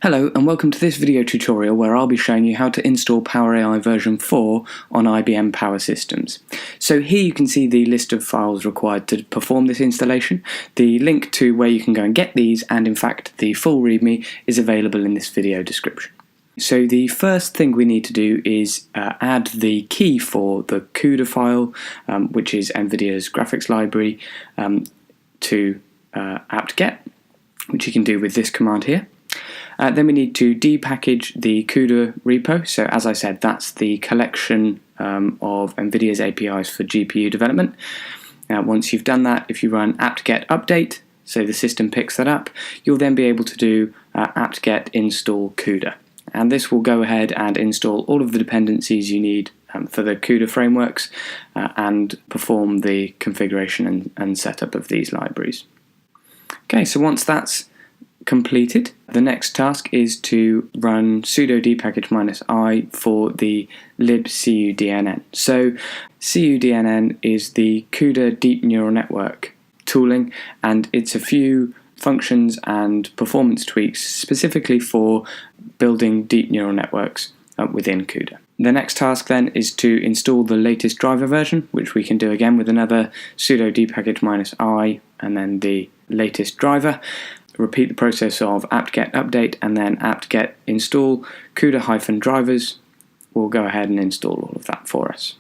Hello and welcome to this video tutorial where I'll be showing you how to install PowerAI version 4 on IBM Power Systems. So here you can see the list of files required to perform this installation. The link to where you can go and get these, and in fact the full README, is available in this video description. So the first thing we need to do is add the key for the CUDA file, which is Nvidia's graphics library, to apt-get, which you can do with this command here. Then we need to depackage the CUDA repo. So as I said, that's the collection of Nvidia's APIs for GPU development. Once you've done that, if you run apt-get update, so the system picks that up, you'll then be able to do apt-get install CUDA. And this will go ahead and install all of the dependencies you need for the CUDA frameworks and perform the configuration and setup of these libraries. Okay, so once that's completed, the next task is to run sudo dpackage -i for the libcudnn. So cudnn is the CUDA deep neural network tooling, and it's a few functions and performance tweaks specifically for building deep neural networks within CUDA. The next task then is to install the latest driver version, which we can do again with another sudo dpackage -i and then the latest driver. Repeat the process of apt-get update and then apt-get install CUDA-drivers. We'll go ahead and install all of that for us.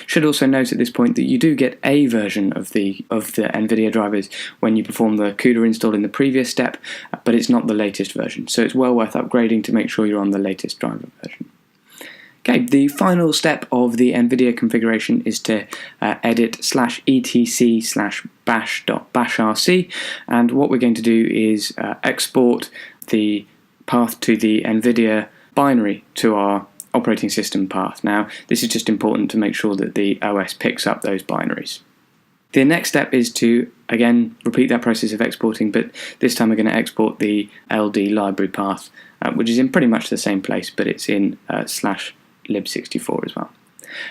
Should also note at this point that you do get a version of the Nvidia drivers when you perform the CUDA install in the previous step, but it's not the latest version, so it's well worth upgrading to make sure you're on the latest driver version. Okay, the final step of the Nvidia configuration is to edit /etc/bash.bashrc, and what we're going to do is export the path to the Nvidia binary to our operating system path. Now, this is just important to make sure that the OS picks up those binaries. The next step is to, again, repeat that process of exporting, but this time we're going to export the LD library path, which is in pretty much the same place, but it's in /lib64 as well.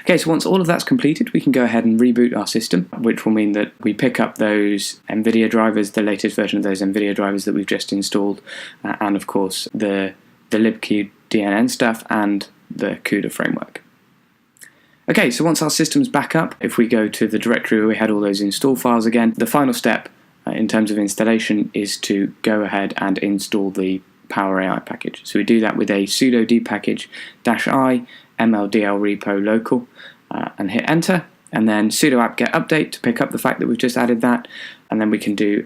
Okay, so once all of that's completed, we can go ahead and reboot our system, which will mean that we pick up those Nvidia drivers, the latest version of those Nvidia drivers that we've just installed, and of course the libcudnn stuff and the CUDA framework. Okay, so once our system's back up, if we go to the directory where we had all those install files again, the final step in terms of installation is to go ahead and install the PowerAI package. So we do that with a sudo dpackage -i mldl repo local and hit enter, and then sudo apt-get update to pick up the fact that we've just added that, and then we can do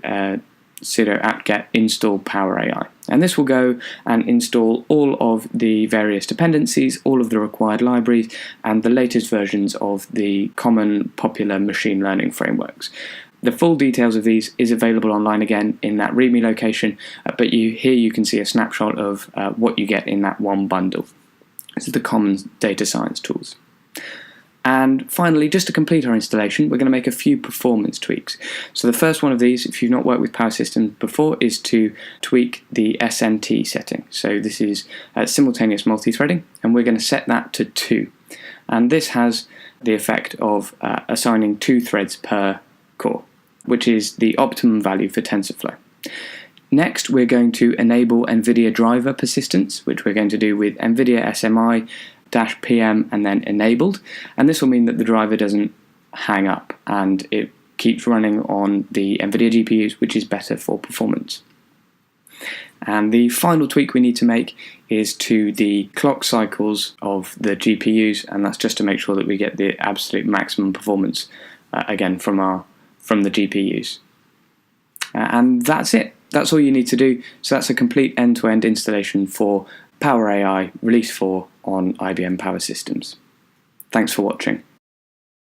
sudo apt-get install PowerAI. And this will go and install all of the various dependencies, all of the required libraries, and the latest versions of the common popular machine learning frameworks. The full details of these is available online again in that README location, but here you can see a snapshot of what you get in that one bundle. This is the common data science tools. And finally, just to complete our installation, we're going to make a few performance tweaks. So the first one of these, if you've not worked with Power Systems before, is to tweak the SMT setting. So this is simultaneous multi-threading, and we're going to set that to 2. And this has the effect of assigning 2 threads per core, which is the optimum value for TensorFlow. Next, we're going to enable Nvidia driver persistence, which we're going to do with Nvidia SMI -PM and then enabled, and this will mean that the driver doesn't hang up and it keeps running on the Nvidia GPUs, which is better for performance. And the final tweak we need to make is to the clock cycles of the GPUs, and that's just to make sure that we get the absolute maximum performance again from the GPUs. And that's it. That's all you need to do. So that's a complete end-to-end installation for PowerAI Release 4 on IBM Power Systems. Thanks for watching.